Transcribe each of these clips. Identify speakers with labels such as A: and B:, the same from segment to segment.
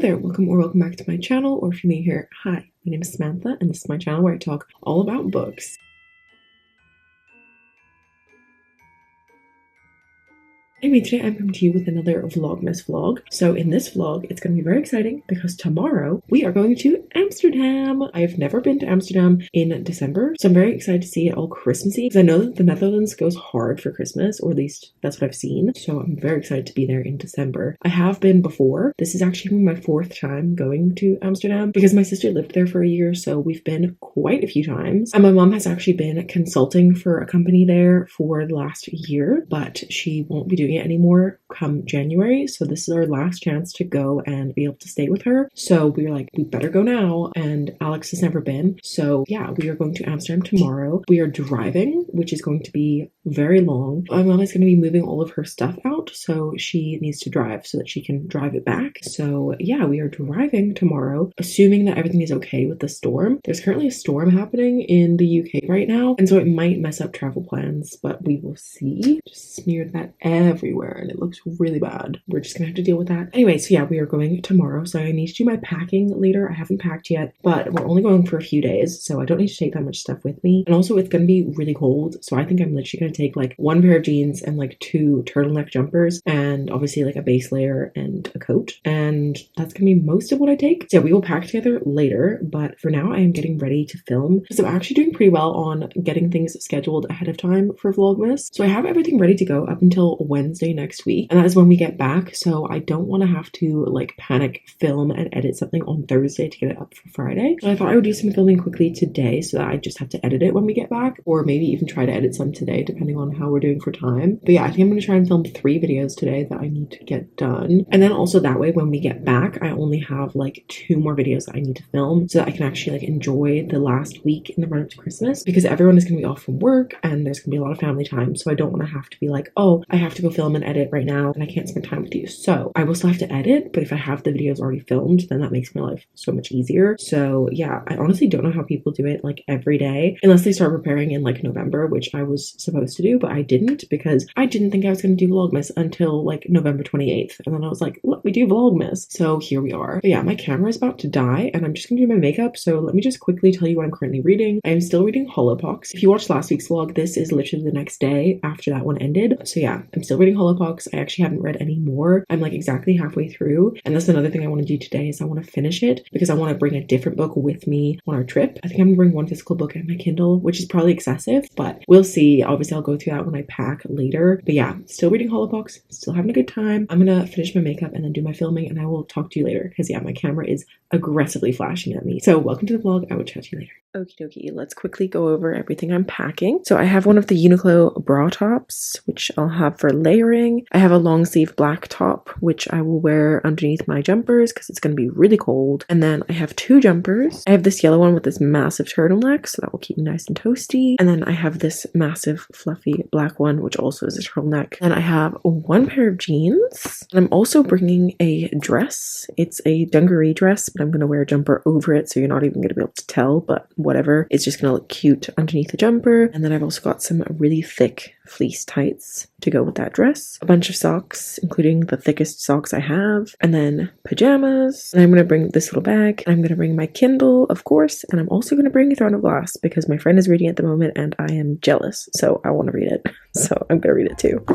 A: there, welcome back to my channel, or if you're new here, hi, my name is Samantha and this is my channel where I talk all about books. Anyway, today I'm coming to you with another Vlogmas vlog. So in this vlog, it's going to be very exciting because tomorrow we are going to Amsterdam. I've never been to Amsterdam in December, so I'm very excited to see it all Christmassy because I know that the Netherlands goes hard for Christmas, or at least that's what I've seen. So I'm very excited to be there in December. I have been before. This is actually my 4th time going to Amsterdam because my sister lived there for a year, so we've been quite a few times. And my mom has actually been consulting for a company there for the last year, but she won't be doing it anymore come January, so this is our last chance to go and be able to stay with her. So we were like, we better go now, and Alex has never been, so yeah, we are going to Amsterdam tomorrow. We are driving, which is going to be very long. My mom is going to be moving all of her stuff out, so she needs to drive so that she can drive it back. So yeah, we are driving tomorrow, assuming that everything is okay with the storm. There's currently a storm happening in the UK right now, and so it might mess up travel plans, but we will see. Just smeared that everywhere and it looks really bad. We're just gonna have to deal with that. Anyway, so yeah, we are going tomorrow, so I need to do my packing later. I haven't packed yet, but we're only going for a few days, so I don't need to take that much stuff with me. And also it's gonna be really cold, so I think I'm literally gonna take like 1 pair of jeans and like 2 turtleneck jumpers, and obviously like a base layer and a coat, and that's gonna be most of what I take. So yeah, we will pack together later, but for now I am getting ready to film because I'm actually doing pretty well on getting things scheduled ahead of time for Vlogmas. So I have everything ready to go up until Wednesday next week, and that is when we get back, so I don't want to have to like panic film and edit something on Thursday to get it up for Friday. So I thought I would do some filming quickly today so that I just have to edit it when we get back, or maybe even try to edit some today depending on how we're doing for time. But yeah, I think I'm going to try and film 3 videos today that I need to get done, and then also that way when we get back I only have like 2 more videos that I need to film so that I can actually like enjoy the last week in the run up to Christmas, because everyone is going to be off from work and there's going to be a lot of family time, so I don't want to have to be like, oh, I have to go film and edit right now and I can't spend time with you. So I will still have to edit, but if I have the videos already filmed, then that makes my life so much easier. So yeah, I honestly don't know how people do it like every day unless they start preparing in like November, which I was supposed to do, but I didn't because I didn't think I was going to do Vlogmas until like November 28th, and then I was like, let me do Vlogmas. So here we are. But yeah, my camera is about to die and I'm just gonna do my makeup, so let me just quickly tell you what I'm currently reading. I am still reading Hollowpox. If you watched last week's vlog, this is literally the next day after that one ended. So yeah, I'm still reading Hollowpox. I actually haven't read any more. I'm like exactly halfway through, and that's another thing I want to do today is I want to finish it because I want to bring a different book with me on our trip. I think I'm gonna bring 1 physical book and my Kindle, which is probably excessive, but we'll see. Obviously I'll go through that when I pack later. But yeah, still reading Hollowpox, still having a good time. I'm gonna finish my makeup and then do my filming, and I will talk to you later because yeah, my camera is aggressively flashing at me. So welcome to the vlog. I will chat to you later. Okie dokie, let's quickly go over everything I'm packing. So I have one of the Uniqlo bra tops, which I'll have for layering. I have a long sleeve black top, which I will wear underneath my jumpers because it's going to be really cold. And then I have 2 jumpers. I have this yellow one with this massive turtleneck, so that will keep me nice and toasty. And then I have this massive fluffy black one, which also is a turtleneck. And I have 1 pair of jeans. And I'm also bringing a dress. It's a dungaree dress, but I'm going to wear a jumper over it, so you're not even going to be able to tell, but whatever. It's just gonna look cute underneath the jumper. And then I've also got some really thick fleece tights to go with that dress. A bunch of socks, including the thickest socks I have. And then pajamas. And I'm gonna bring this little bag. I'm gonna bring my Kindle, of course. And I'm also gonna bring Throne of Glass because my friend is reading it at the moment and I am jealous. So I want to read it. So I'm gonna read it too.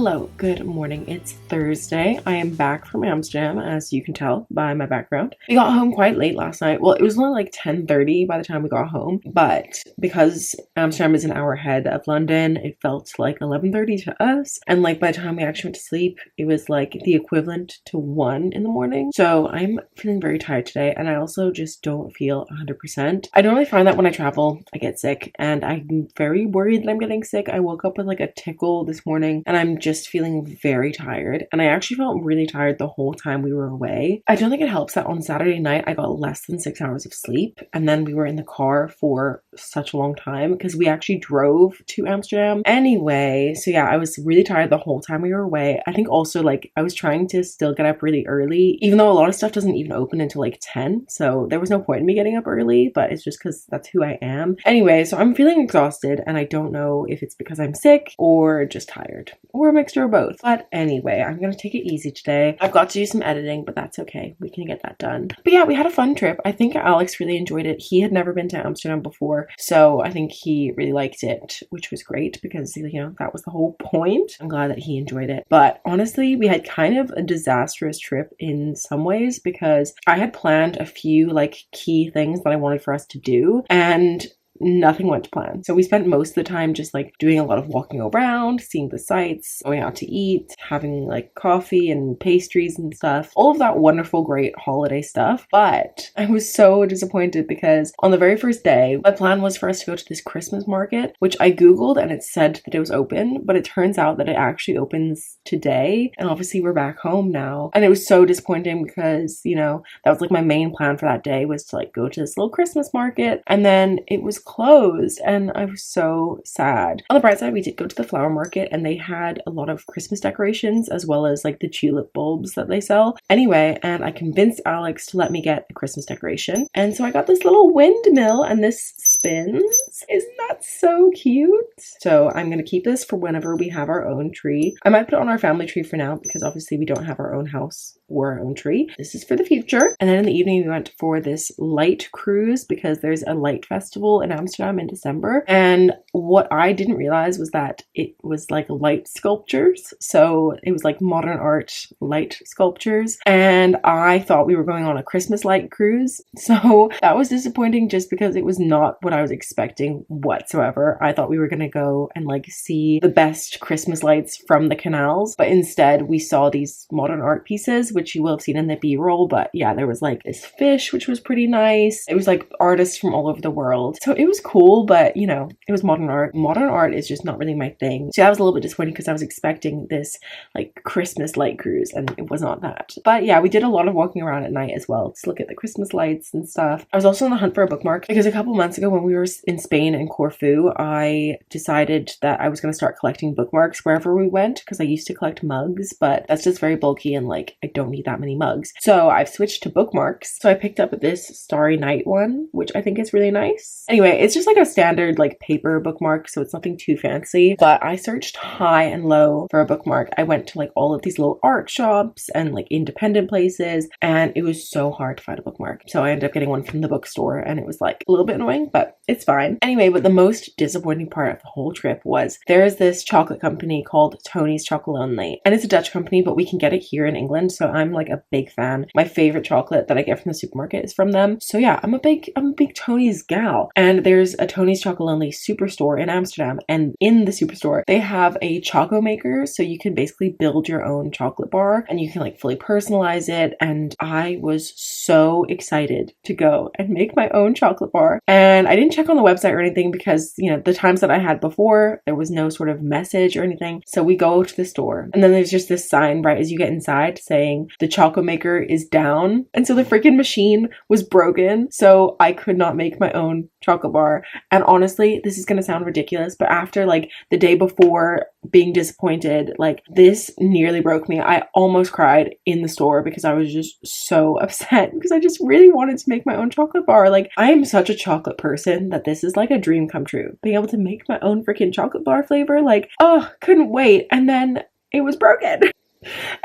A: Hello, good morning. It's Thursday. I am back from Amsterdam, as you can tell by my background. We got home quite late last night. Well, it was only like 10:30 by the time we got home, but because Amsterdam is an hour ahead of London, it felt like 11:30 to us. And like by the time we actually went to sleep, it was like the equivalent to 1 in the morning. So I'm feeling very tired today, and I also just don't feel 100%. I normally find that when I travel, I get sick, and I'm very worried that I'm getting sick. I woke up with like a tickle this morning, and I'm just feeling very tired, and I actually felt really tired the whole time we were away. I don't think it helps that on Saturday night I got less than 6 hours of sleep, and then we were in the car for such a long time because we actually drove to Amsterdam anyway. So yeah, I was really tired the whole time we were away. I think also like I was trying to still get up really early, even though a lot of stuff doesn't even open until like 10, so there was no point in me getting up early, but it's just because that's who I am. Anyway, so I'm feeling exhausted, and I don't know if it's because I'm sick or just tired or a mixture of both. But anyway, I'm gonna take it easy today. I've got to do some editing, but that's okay. We can get that done. But yeah, we had a fun trip. I think Alex really enjoyed it. He had never been to Amsterdam before, so I think he really liked it, which was great because, you know, that was the whole point. I'm glad that he enjoyed it. But honestly, we had kind of a disastrous trip in some ways because I had planned a few like key things that I wanted for us to do, and nothing went to plan. So we spent most of the time just like doing a lot of walking around, seeing the sights, going out to eat, having like coffee and pastries and stuff. All of that wonderful, great holiday stuff. But I was so disappointed because on the very first day, my plan was for us to go to this Christmas market, which I Googled and it said that it was open, but it turns out that it actually opens today. And obviously we're back home now. And it was so disappointing because, you know, that was like my main plan for that day was to like go to this little Christmas market. And then it was closed, and I was so sad. On the bright side, we did go to the flower market, and they had a lot of Christmas decorations as well as like the tulip bulbs that they sell. Anyway, and I convinced Alex to let me get a Christmas decoration, and so I got this little windmill, and this spins. Isn't that so cute? So I'm gonna keep this for whenever we have our own tree. I might put it on our family tree for now because obviously we don't have our own house or our own tree. This is for the future. And then in the evening we went for this light cruise because there's a light festival in Amsterdam in December. And what I didn't realize was that it was like light sculptures. So it was like modern art light sculptures. And I thought we were going on a Christmas light cruise. So that was disappointing just because it was not what I was expecting whatsoever. I thought we were gonna go and like see the best Christmas lights from the canals, but instead we saw these modern art pieces, which you will have seen in the B-roll. But yeah, there was like this fish, which was pretty nice. It was like artists from all over the world. So it was cool, but you know, it was modern art. Modern art is just not really my thing. So I was a little bit disappointed because I was expecting this like Christmas light cruise, and it was not that. But yeah, we did a lot of walking around at night as well to look at the Christmas lights and stuff. I was also on the hunt for a bookmark because a couple months ago when we were in Spain and Corfu, I decided that I was going to start collecting bookmarks wherever we went because I used to collect mugs, but that's just very bulky and like I don't need that many mugs. So I've switched to bookmarks. So I picked up this Starry Night one, which I think is really nice. Anyway, it's just like a standard like paper bookmark, so it's nothing too fancy. But I searched high and low for a bookmark. I went to like all of these little art shops and like independent places, and it was so hard to find a bookmark. So I ended up getting one from the bookstore, and it was like a little bit annoying, but it's fine. Anyway, but the most disappointing part of the whole trip was there's this chocolate company called Tony's Chocolate Only, and it's a Dutch company, but we can get it here in England. So I'm like a big fan. My favorite chocolate that I get from the supermarket is from them. So yeah, I'm a big Tony's gal. And there's a Tony's Chocolate Only superstore in Amsterdam, and in the superstore they have a choco maker, so you can basically build your own chocolate bar and you can like fully personalize it. And I was so excited to go and make my own chocolate bar, and I didn't check on the website or anything because, you know, the times that I had before there was no sort of message or anything. So we go to the store, and then there's just this sign right as you get inside saying the chocolate maker is down, and so the freaking machine was broken, so I could not make my own chocolate bar. And honestly, this is gonna sound ridiculous, but after like the day before being disappointed, like this nearly broke me. I almost cried in the store because I was just so upset because I just really wanted to make my own chocolate bar. Like I am such a chocolate person that this is like a dream come true. Being able to make my own freaking chocolate bar flavor, like, oh, couldn't wait. And then it was broken.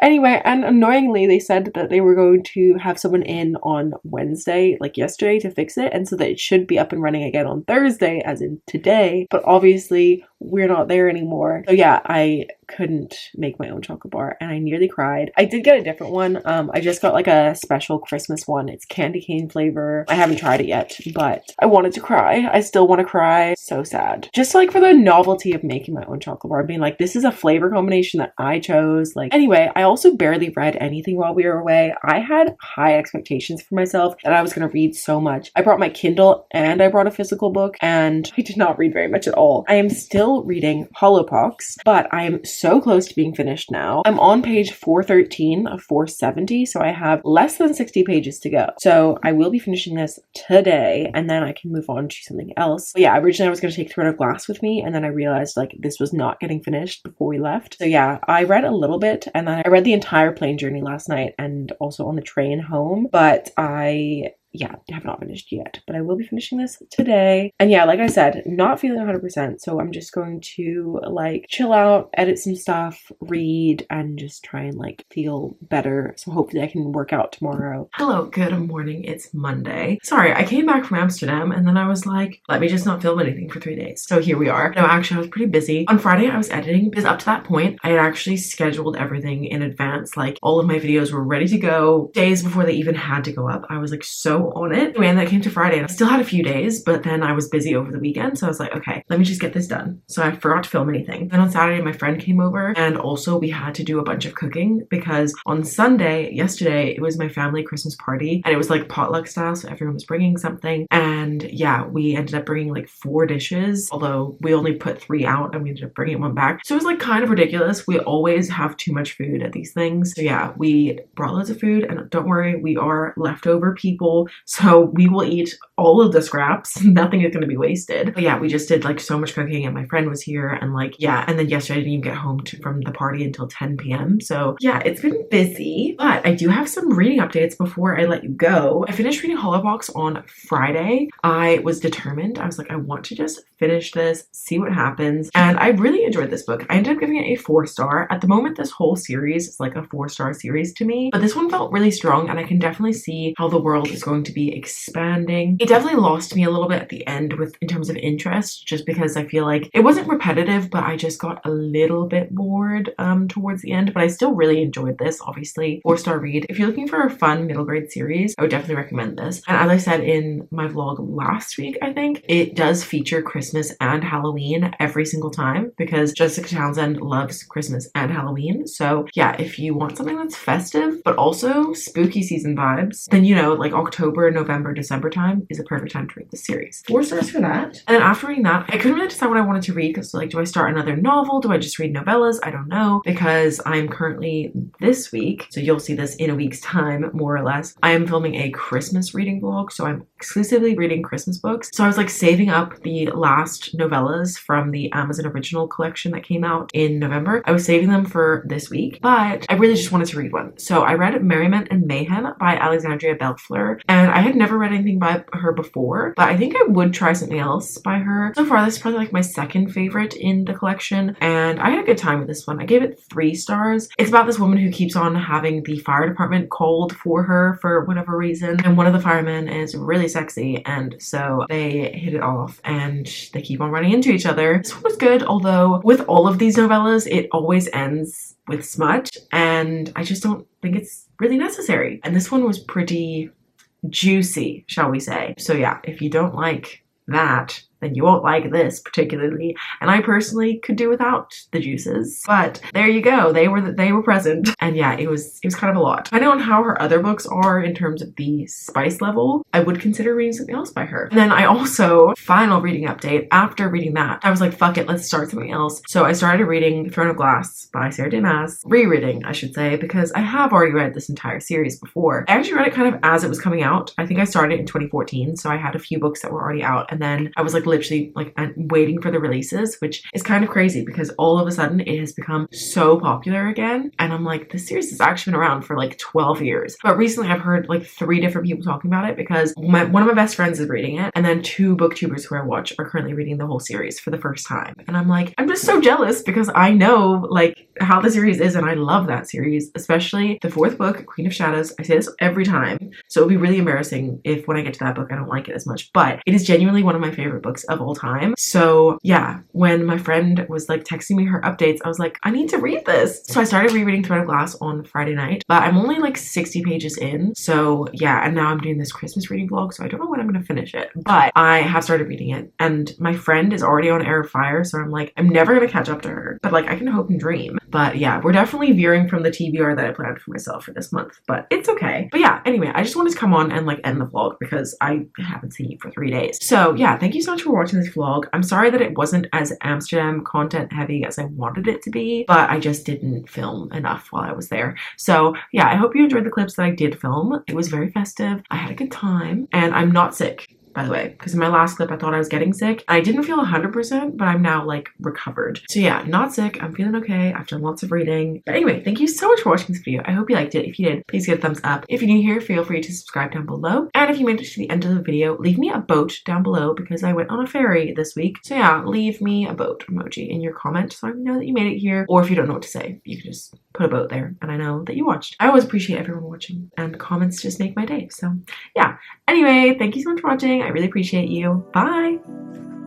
A: Anyway, and annoyingly, they said that they were going to have someone in on Wednesday, like yesterday, to fix it, and so that it should be up and running again on Thursday, as in today. But obviously, we're not there anymore. So yeah, I couldn't make my own chocolate bar and I nearly cried. I did get a different one. I just got like a special Christmas one. It's candy cane flavor. I haven't tried it yet, but I wanted to cry. I still want to cry. So sad. Just like for the novelty of making my own chocolate bar, being like, this is a flavor combination that I chose. Like, anyway, I also barely read anything while we were away. I had high expectations for myself that I was going to read so much. I brought my Kindle and I brought a physical book and I did not read very much at all. I am still reading Hollowpox, but I am so close to being finished now. I'm on page 413 of 470, so I have less than 60 pages to go. So I will be finishing this today and then I can move on to something else. But yeah, originally I was going to take Throne of Glass with me and then I realized like this was not getting finished before we left. So yeah, I read a little bit and then I read the entire plane journey last night and also on the train home, but I have not finished yet, but I will be finishing this today. And yeah, like I said, not feeling 100%, so I'm just going to like chill out, edit some stuff, read, and just try and like feel better. So hopefully I can work out tomorrow. Hello, good morning. It's Monday. Sorry, I came back from Amsterdam and then I was like, let me just not film anything for 3 days. So here we are. No, actually I was pretty busy. On Friday I was editing because up to that point I had actually scheduled everything in advance. Like all of my videos were ready to go days before they even had to go up. I was like so on it. Anyway, and that came to Friday and I still had a few days, but then I was busy over the weekend. So I was like, okay, let me just get this done. So I forgot to film anything. Then on Saturday, my friend came over and also we had to do a bunch of cooking because on Sunday, yesterday, it was my family Christmas party and it was like potluck style. So everyone was bringing something. And yeah, we ended up bringing like 4 dishes, although we only put 3 out and we ended up bringing 1 back. So it was like kind of ridiculous. We always have too much food at these things. So yeah, we brought loads of food and don't worry, we are leftover people. So we will eat all of the scraps. Nothing is going to be wasted. But yeah, we just did like so much cooking and my friend was here and like, yeah. And then yesterday I didn't even get home from the party until 10 p.m. So yeah, it's been busy, but I do have some reading updates before I let you go. I finished reading Hollowpox on Friday. I was determined. I was like, I want to just finish this, see what happens. And I really enjoyed this book. I ended up giving it a 4-star. At the moment, this whole series is like a 4-star series to me, but this one felt really strong and I can definitely see how the world is going to be expanding. It definitely lost me a little bit at the end in terms of interest, just because I feel like it wasn't repetitive, but I just got a little bit bored towards the end, but I still really enjoyed this. Obviously 4-star read. If you're looking for a fun middle grade series, I would definitely recommend this. And as I said in my vlog last week, I think it does feature Christmas and Halloween every single time because Jessica Townsend loves Christmas and Halloween. So yeah, if you want something that's festive but also spooky season vibes, then you know, like October, November, December time is a perfect time to read this series. 4 stars for that. And then after reading that, I couldn't really decide what I wanted to read because like, do I start another novel? Do I just read novellas? I don't know, because I'm currently this week, so you'll see this in a week's time, more or less. I am filming a Christmas reading vlog, so I'm exclusively reading Christmas books. So I was like saving up the last novellas from the Amazon original collection that came out in November. I was saving them for this week, but I really just wanted to read one. So I read Merriment and Mayhem by Alexandria Bellfleur, and I had never read anything by her before, but I think I would try something else by her. So far, this is probably like my second favorite in the collection, and I had a good time with this one. I gave it 3 stars. It's about this woman who keeps on having the fire department called for her for whatever reason, and one of the firemen is really sexy, and so they hit it off and they keep on running into each other. This one was good, although with all of these novellas, it always ends with smut, and I just don't think it's really necessary. And this one was pretty juicy, shall we say. So yeah, if you don't like that, then you won't like this particularly. And I personally could do without the juices, but there you go. They were present. And yeah, it was kind of a lot. Depending on how her other books are in terms of the spice level, I would consider reading something else by her. And then I also, final reading update, after reading that, I was like, fuck it, let's start something else. So I started reading Throne of Glass by Sarah J Maas. Rereading, I should say, because I have already read this entire series before. I actually read it kind of as it was coming out. I think I started in 2014, so I had a few books that were already out, and then I was like literally like waiting for the releases, which is kind of crazy because all of a sudden it has become so popular again. And I'm like, this series has actually been around for like 12 years. But recently I've heard like 3 different people talking about it because one of my best friends is reading it, and then 2 booktubers who I watch are currently reading the whole series for the first time. And I'm like, I'm just so jealous because I know like how the series is and I love that series, especially the 4th book, Queen of Shadows. I say this every time, so it'll be really embarrassing if when I get to that book I don't like it as much, but it is genuinely one of my favorite books books of all time. So yeah, when my friend was like texting me her updates, I was like, I need to read this. So I started rereading Throne of Glass on Friday night, but I'm only like 60 pages in. So yeah, and now I'm doing this Christmas reading vlog, so I don't know when I'm gonna finish it, but I have started reading it, and my friend is already on Air of Fire, so I'm like, I'm never gonna catch up to her, but like I can hope and dream. But yeah, we're definitely veering from the TBR that I planned for myself for this month, but it's okay. But yeah, anyway, I just wanted to come on and like end the vlog because I haven't seen you for 3 days. So yeah, thank you so much for watching this vlog. I'm sorry that it wasn't as Amsterdam content heavy as I wanted it to be, but I just didn't film enough while I was there. So yeah, I hope you enjoyed the clips that I did film. It was very festive. I had a good time, and I'm not sick, by the way, because in my last clip I thought I was getting sick. I didn't feel 100%, but I'm now like recovered. So yeah, not sick. I'm feeling okay. I've done lots of reading. But anyway, thank you so much for watching this video. I hope you liked it. If you did, please give it a thumbs up. If you're new here, feel free to subscribe down below. And if you made it to the end of the video, leave me a boat down below because I went on a ferry this week. So yeah, leave me a boat emoji in your comment so I know that you made it here. Or if you don't know what to say, you can just put a boat there and I know that you watched. I always appreciate everyone watching, and comments just make my day. So yeah, anyway, thank you so much for watching. I really appreciate you. Bye.